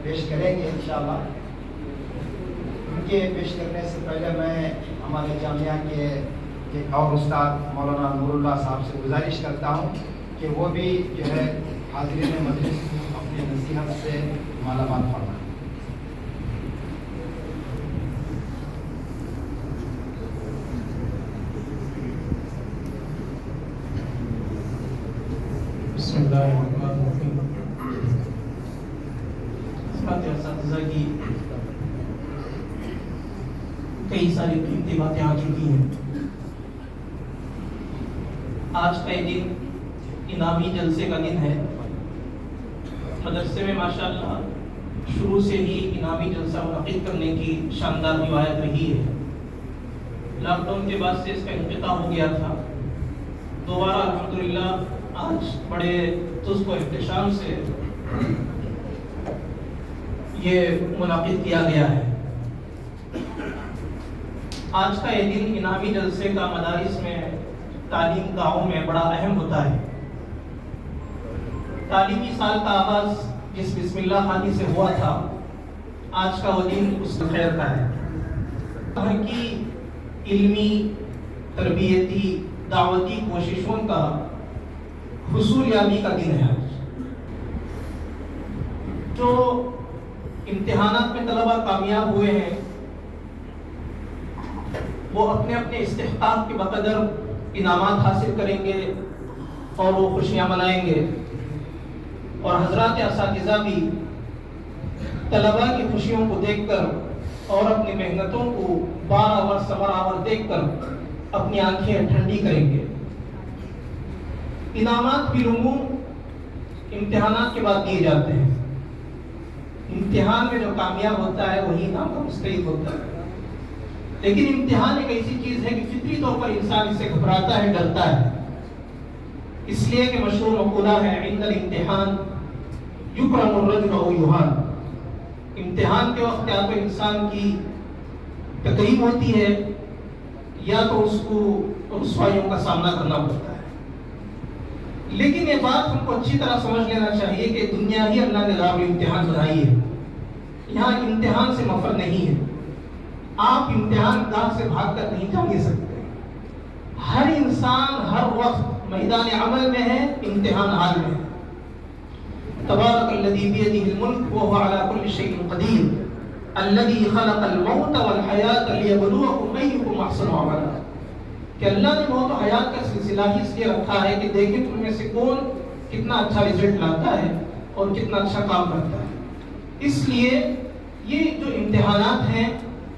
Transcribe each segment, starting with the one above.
پیش کریں گے انشاءاللہ۔ ان کے پیش کرنے سے پہلے میں ہمارے جامعہ کے ایک اور استاد مولانا نور اللہ صاحب سے گزارش کرتا ہوں کہ وہ بھی جو ہے حاضرین مجلس اپنی نصیحت سے مالا مال فرمائیں۔ بسم اللہ الرحمن الرحیم۔ اساتذہ کی کئی ساری قیمتی باتیں آ چکی ہیں۔ آج کا یہ دن انعامی جلسے کا دن ہے۔ مدرسے میں ماشاءاللہ شروع سے ہی انعامی جلسہ منعقد کرنے کی شاندار روایت رہی ہے۔ لاک ڈاؤن کے بعد سے اس کا انقطاع ہو گیا تھا، دوبارہ الحمدللہ آج بڑے تزک و احتشام سے یہ منعقد کیا گیا ہے۔ آج کا یہ دن انعامی جلسے کا مدارس میں تعلیم گاہوں میں بڑا اہم ہوتا ہے۔ تعلیمی سال کا آغاز جس بسم اللہ خوانی سے ہوا تھا، آج کا وہ دن اس خیر کا ہے۔ ہر کی علمی، تربیتی، دعوتی کوششوں کا حصول یابی کا دن ہے آج۔ جو امتحانات میں طلبہ کامیاب ہوئے ہیں وہ اپنے اپنے استحقاق کے بقدر انعامات حاصل کریں گے اور وہ خوشیاں منائیں گے، اور حضرات اساتذہ بھی طلبہ کی خوشیوں کو دیکھ کر اور اپنی محنتوں کو بارآور ثمرآور دیکھ کر اپنی آنکھیں ٹھنڈی کریں گے۔ انعامات بالعموم امتحانات کے بعد دیے جاتے ہیں۔ امتحان میں جو کامیاب ہوتا ہے وہی انعام کا مستحق ہوتا ہے، لیکن امتحان ایک ایسی چیز ہے کہ فطری طور پر انسان اس سے گھبراتا ہے، ڈرتا ہے۔ اس لیے کہ مشہور مقولہ ہے عند الامتحان یکرم الرجل او یہان۔ امتحان کے وقت یا تو انسان کی تکریم ہوتی ہے یا تو اس کو رسوائیوں کا سامنا کرنا پڑتا ہے۔ لیکن یہ بات ہم کو اچھی طرح سمجھ لینا چاہیے کہ دنیا ہی اللہ نے دار امتحان بنائی ہے، یہاں امتحان سے مفر نہیں ہے۔ آپ امتحان گاہ سے بھاگ کر نہیں جا سکتے۔ ہر انسان ہر وقت میدان عمل میں ہے، امتحان حال میں ہے۔ تبارک الذی بیدہ الملک وہو علی کل شیء قدیر الذی خلق الموت والحیاۃ لیبلوکم ایکم احسن عملا، کہ اللہ نے موت و حیات کا سلسلہ ہی اس لیے رکھا ہے کہ دیکھیں تم میں سے کون کتنا اچھا رزلٹ لاتا ہے اور کتنا اچھا کام کرتا ہے۔ اس لیے یہ جو امتحانات ہیں،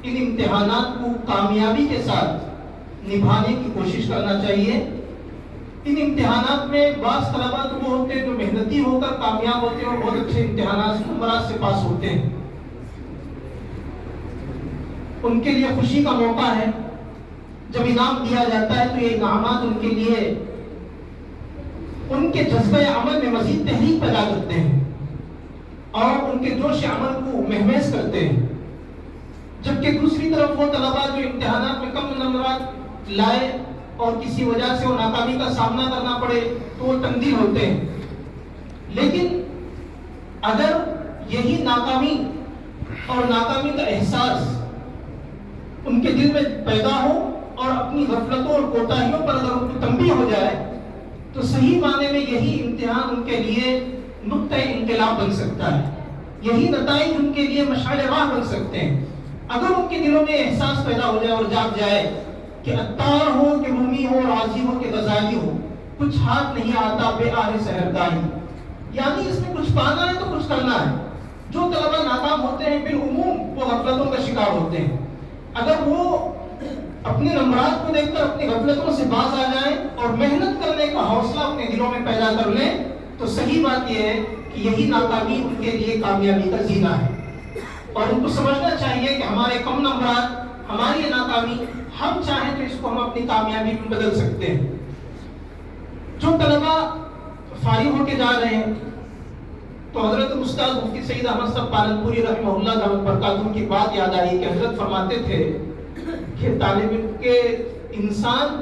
ان امتحانات کو کامیابی کے ساتھ نبھانے کی کوشش کرنا چاہیے۔ ان امتحانات میں بعض طلباء تو وہ ہوتے ہیں جو محنتی ہو کر کامیاب ہوتے ہیں اور بہت اچھے امتحانات نمبرات سے پاس ہوتے ہیں، ان کے لیے خوشی کا موقع ہے۔ جب انعام دیا جاتا ہے تو یہ انعامات ان کے لیے ان کے جذبہ عمل میں مزید تحریک پیدا کرتے ہیں اور ان کے جوش عمل کو مہمیز کرتے ہیں۔ جبکہ دوسری طرف وہ طلباء جو امتحانات میں کم نمبرات لائے اور کسی وجہ سے وہ ناکامی کا سامنا کرنا پڑے تو وہ تنزیل ہوتے ہیں۔ لیکن اگر یہی ناکامی اور ناکامی کا احساس ان کے دل میں پیدا ہو اور اپنی غفلتوں اور کوتاہیوں پر اگر ان کو تنبیہ ہو جائے تو صحیح معنی میں یہی امتحان ان کے لیے نقطۂ انقلاب بن سکتا ہے، یہی نتائج ان کے لیے مشعل راہ بن سکتے ہیں۔ اگر ان کے دلوں میں احساس پیدا ہو جائے اور جاگ جائے کہ عطار ہو کہ رومی ہو، رازی ہو کہ غزالی ہو، کچھ ہاتھ نہیں آتا بے آہ سحرگاہی، یعنی اس میں کچھ پانا ہے تو کچھ کرنا ہے۔ جو طلبہ ناکام ہوتے ہیں بالعموم وہ غفلتوں کا شکار ہوتے ہیں۔ اگر وہ اپنے نمبرات کو دیکھ کر اپنی غفلتوں سے باز آ جائیں اور محنت کرنے کا حوصلہ اپنے دلوں میں پیدا کر لیں تو صحیح بات یہ ہے کہ یہی ناکامی ان کے لیے کامیابی کا زینہ ہے، اور ان کو سمجھنا چاہیے کہ ہمارے کم نمبرات، ہماری یہ ناکامی، ہم چاہیں تو اس کو ہم اپنی کامیابی میں بدل سکتے ہیں۔ جو طلبہ فارغ ہو کے جا رہے ہیں تو حضرت استاد مفتی سید احمد صاحب پالنپوری رحمہ اللہ دامت برکاتہ کی بات یاد آئی کہ حضرت فرماتے تھے کہ طالب علم کے انسان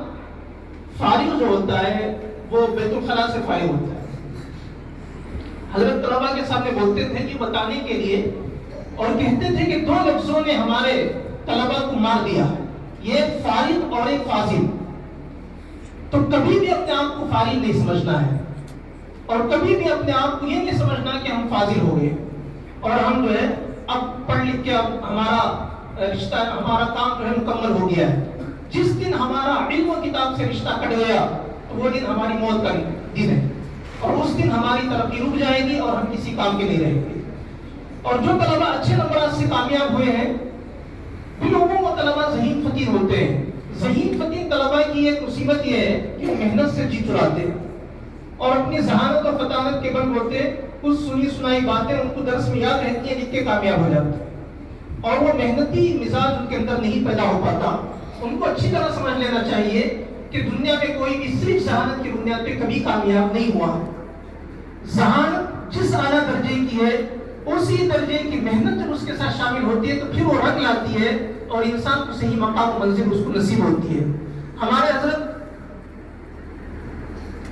فارغ جو ہوتا ہے وہ بیت الخلاء سے فارغ ہوتا ہے۔ حضرت طلبہ کے سامنے بولتے تھے کہ بتانے کے لیے، اور کہتے تھے کہ 2 لفظوں نے ہمارے طلبہ کو مار دیا، یہ ایک فارغ اور ایک فاضل۔ تو کبھی بھی اپنے آپ کو فارغ نہیں سمجھنا ہے، اور کبھی بھی اپنے آپ کو یہ نہیں سمجھنا کہ ہم فاضل ہو گئے اور ہم جو ہے اب پڑھ لکھ کے اب ہمارا رشتہ، ہمارا کام جو ہے مکمل ہو گیا ہے۔ جس دن ہمارا علم و کتاب سے رشتہ کٹ گیا تو وہ دن ہماری موت کا دن ہے، اور اس دن ہماری ترقی رک جائے گی اور ہم کسی کام کے نہیں رہیں گے۔ اور جو طلبہ اچھے نمبرات سے کامیاب ہوئے ہیں ان لوگوں کو طلبہ ذہین فطین ہوتے ہیں۔ ذہین فطین طلبہ کی ایک مصیبت یہ ہے کہ وہ محنت سے جی چراتے ہیں اور اپنی ذہانت اور فطانت کے بل بوتے کچھ سنی سنائی باتیں ان کو درس میں یاد رہتی ہیں، لکھ کے کامیاب ہو جاتے ہیں، اور وہ محنتی مزاج ان کے اندر نہیں پیدا ہو پاتا۔ ان کو اچھی طرح سمجھ لینا چاہیے کہ دنیا میں کوئی بھی صرف ذہانت کی بنیاد پہ کبھی کامیاب نہیں ہوا۔ ذہانت جس اعلیٰ درجے کی ہے اسی درجے کی محنت جب اس کے ساتھ شامل ہوتی ہے تو پھر وہ رنگ لاتی ہے اور انسان کو صحیح مقام و منزل اس کو نصیب ہوتی ہے۔ ہمارے حضرت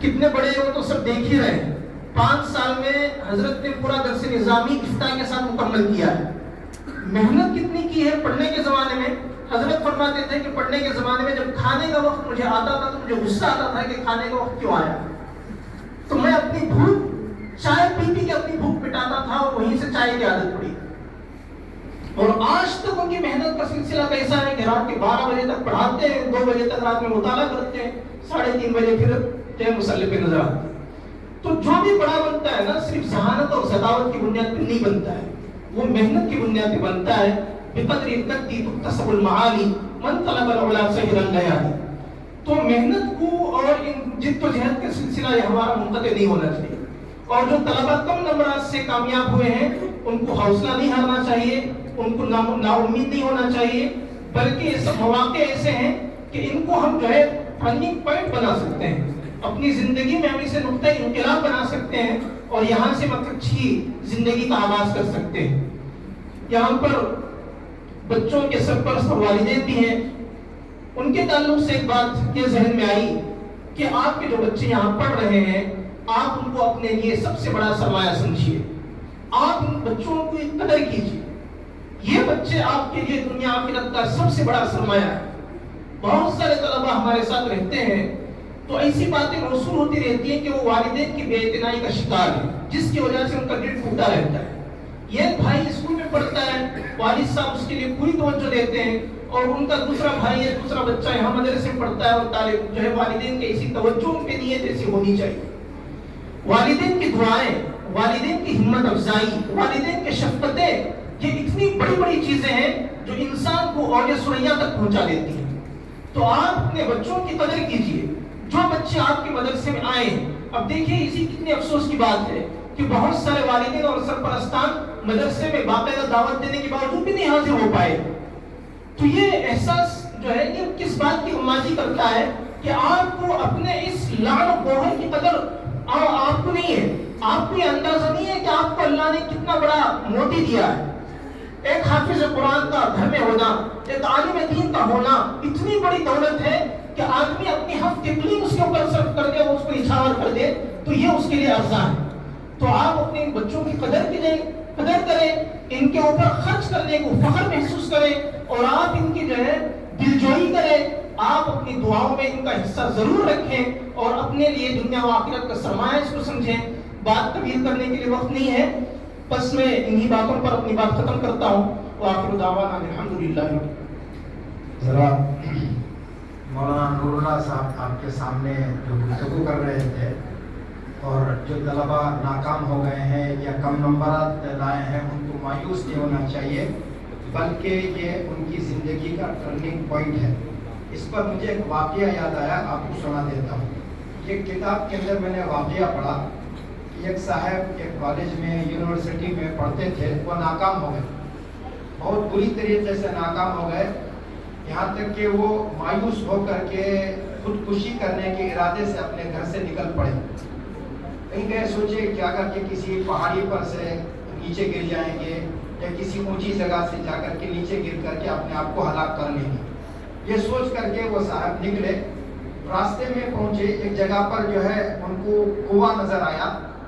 کتنے بڑے وہ تو سب دیکھ ہی رہے ہیں۔ 5 سال میں حضرت نے پورا درس نظامی افتتاح کے ساتھ مکمل کیا ہے۔ محنت کتنی کی ہے پڑھنے کے زمانے میں۔ حضرت فرماتے تھے کہ پڑھنے کے زمانے میں جب کھانے کا وقت مجھے آتا تھا تو مجھے غصہ آتا تھا کہ کھانے کا وقت کیوں آیا، تو میں اپنی بھوک چائے پی پی کے اپنی بھوک مٹاتا تھا اور وہیں سے چائے کی عادت پڑی۔ اور آج تک ان کی محنت کا سلسلہ کیسا ہے کہ رات کے 12 بجے تک پڑھاتے ہیں، 2 بجے تک رات میں مطالعہ کرتے ہیں، 3:30 بجے پھر مسلح پہ نظر آتے ہیں۔ تو جو بھی بڑا بنتا ہے نا صرف ذہانت اور ذکاوت کی بنیاد پہ نہیں بنتا ہے، وہ محنت کی بنیاد پہ بنتا ہے۔ بقدر القدی تکتسب المعالی من طلب العلا سہر الليالي۔ تو محنت کو اور ان جد و جہد کا سلسلہ یہ ہمارا منقطع نہیں ہونا چاہیے۔ اور جو طلبہ کم نمبرات سے کامیاب ہوئے ہیں ان کو حوصلہ نہیں ہارنا چاہیے، ان کو نا امید نہیں ہونا چاہیے، بلکہ یہ سب مواقع ایسے ہیں کہ ان کو ہم جو ہے ٹرننگ پوائنٹ بنا سکتے ہیں، اپنی زندگی میں ہم اسے نقطہ انقلاب بنا سکتے ہیں اور یہاں سے مطلب اچھی زندگی کا آغاز کر سکتے ہیں۔ یہاں پر بچوں کے سرپرست والدین بھی ہیں، ان کے تعلق سے ایک بات یہ ذہن میں آئی کہ آپ کے جو بچے یہاں پڑھ رہے ہیں آپ ان کو اپنے لیے سب سے بڑا سرمایہ سمجھیے، آپ ان بچوں کو قدر کیجیے، یہ بچے آپ کے لیے دنیا آخرت کا سب سے بڑا سرمایہ ہے۔ بہت سارے طلبہ ہمارے ساتھ رہتے ہیں تو ایسی باتیں موصول ہوتی رہتی ہیں کہ وہ والدین کی بے اعتنائی کا شکار ہے، جس کی وجہ سے ان کا دل ٹوٹا رہتا ہے۔ یہ بھائی اسکول میں پڑھتا ہے، والد صاحب اس کے لیے پوری توجہ دیتے ہیں، اور ان کا دوسرا بھائی ہے، دوسرا بچہ یہاں مدرسے میں پڑھتا ہے اور طالب جو ہے والدین کی ایسی توجہ ان پہ نہیں ہے جیسی ہونی چاہیے۔ والدین کی دعائیں، والدین کی ہمت افزائی، والدین کی شفقتیں، یہ اتنی بڑی بڑی چیزیں ہیں جو انسان کو اوج ثریا تک پہنچا دیتی ہیں۔ تو آپ اپنے بچوں کی قدر کیجیے، جو بچے آپ کے مدرسے میں آئے ہیں۔ اب دیکھیے اسی کتنی افسوس کی بات ہے کہ بہت سارے والدین اور سرپرستان مدرسے میں باقاعدہ دعوت دینے کے باوجود بھی نہیں حاضر ہو پائے۔ تو یہ احساس جو ہے یہ کس بات کی غمازی کرتا ہے کہ آپ کو اپنے اس لعل و گوہر کی قدر آپ کو نہیں ہے، آپ کو یہ اندازہ نہیں ہے کہ آپ کو اللہ نے کتنا بڑا موتی دیا ہے۔ ایک حافظ قرآن کا گھر میں ہونا، ایک عالم دین کا ہونا اتنی بڑی دولت ہے کہ آدمی اپنی ہفت تقلیم اس کے اوپر صرف کر دے، اس کو نچھاور کر دے تو یہ اس کے لیے ارزاں ہے۔ تو آپ اپنے بچوں کی قدر کریں، ان کے اوپر خرچ کرنے کو فخر محسوس کریں، اور آپ ان کی جو ہے دلجوئی کریں، آپ اپنی دعاؤں میں ان کا حصہ ضرور رکھیں اور اپنے لیے دنیا و آخرت کا سرمایہ اس کو سمجھیں۔ بات طویل کرنے کے لیے وقت نہیں ہے، بس میں انہی باتوں پر اپنی بات ختم کرتا ہوں۔ وآخر دعوانا الحمدللہ۔ ذرا مولانا نور اللہ صاحب آپ کے سامنے جو گفتگو کر رہے تھے، اور جو طلبہ ناکام ہو گئے ہیں یا کم نمبرات لائے ہیں ان کو مایوس نہیں ہونا چاہیے، بلکہ یہ ان کی زندگی کا ٹرننگ پوائنٹ ہے۔ اس پر مجھے ایک واقعہ یاد آیا، آپ کو سنا دیتا ہوں۔ یہ کتاب کے اندر میں نے واقعہ پڑھا کہ ایک صاحب ایک کالج میں یونیورسٹی میں پڑھتے تھے، وہ ناکام ہو گئے، بہت بری طریقے سے ناکام ہو گئے، یہاں تک کہ وہ مایوس ہو کر کے خودکشی کرنے کے ارادے سے اپنے گھر سے نکل پڑے۔ کہیں گئے، سوچے کیا کر کے کسی پہاڑی پر سے نیچے گر جائیں گے یا کسی اونچی جگہ سے جا کر کے نیچے گر کر کے اپنے آپ کو ہلاک کر لیں گے۔ یہ سوچ کر کے وہ صاحب نکلے، راستے میں پہنچے ایک جگہ پر جو ہے ان کو کنواں نظر آیا،